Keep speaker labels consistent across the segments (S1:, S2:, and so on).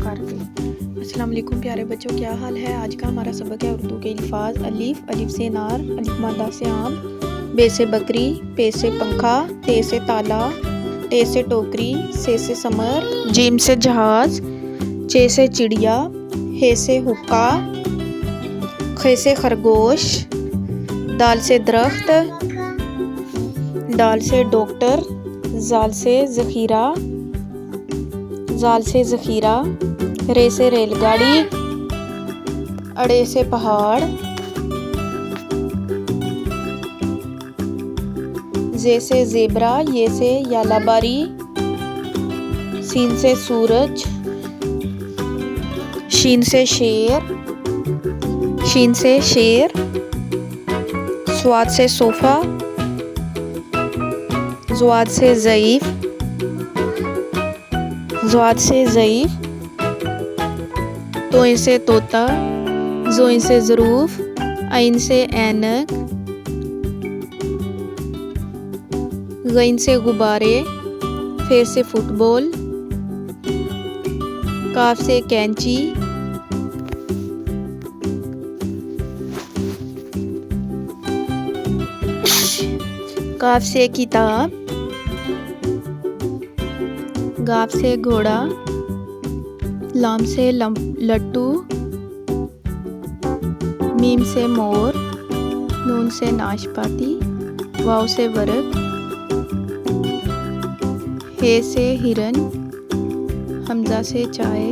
S1: अस्सलाम वालेकुम प्यारे बच्चों, क्या हाल है। आज का हमारा सबक है उर्दू के अल्फाज। अलिफ, अलिफ से नार, अलिफ मादा से आम, बे से बकरी, पे से पंखा, ते से ताला, टे से टोकरी, से समर, जीम से जहाज, चे से चिड़िया, हे से हुक्का, खे से खरगोश, दाल से दरख्त, डाल से डॉक्टर, जाल से ज़ख़ीरा, जाल से ज़ख़ीरा, रे से रेलगाड़ी, अड़े से पहाड़, जे से ज़ेबरा, ये से यालाबारी, सीन से सूरज, शीन से शेर, शीन से शेर, स्वाद से सोफ़ा, ज़्वाद से ज़ईफ़, ज़्वाद से ज़ईफ़, तोइन से तोता, ज़ोइन से ज़रूफ़, आइन से ऐनक, गइन से गुब्बारे, फे से फुटबॉल, काफ से कैंची, काफ से किताब, गाफ से घोड़ा, लाम से लट्टू, मीम से मोर, नून से नाशपाती, वाव से वर्ग, हे से हिरन, हमजा से चाय,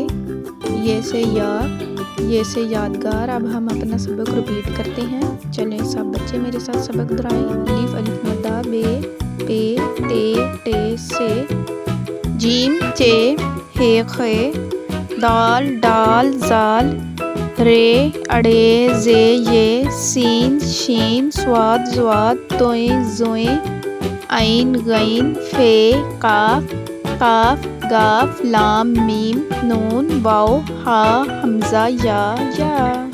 S1: ये से याद, ये से यादगार। अब हम अपना सबक रिपीट करते हैं। चलें सब बच्चे मेरे साथ सबक दोहराएं। अलिफ, अलिफ मद्दा, बे, पे, ते, टे से, जीम, चे, हे, खे, दाल, डाल, जाल, रे, अड़े, जे, ये, सीन, शीन, स्वाद, ज़्वाद, तोए, ज़ोए, आइन, गइन, फे, काफ, काफ, गाफ, लाम, मीम, नून, वाव, हा, हमजा, या।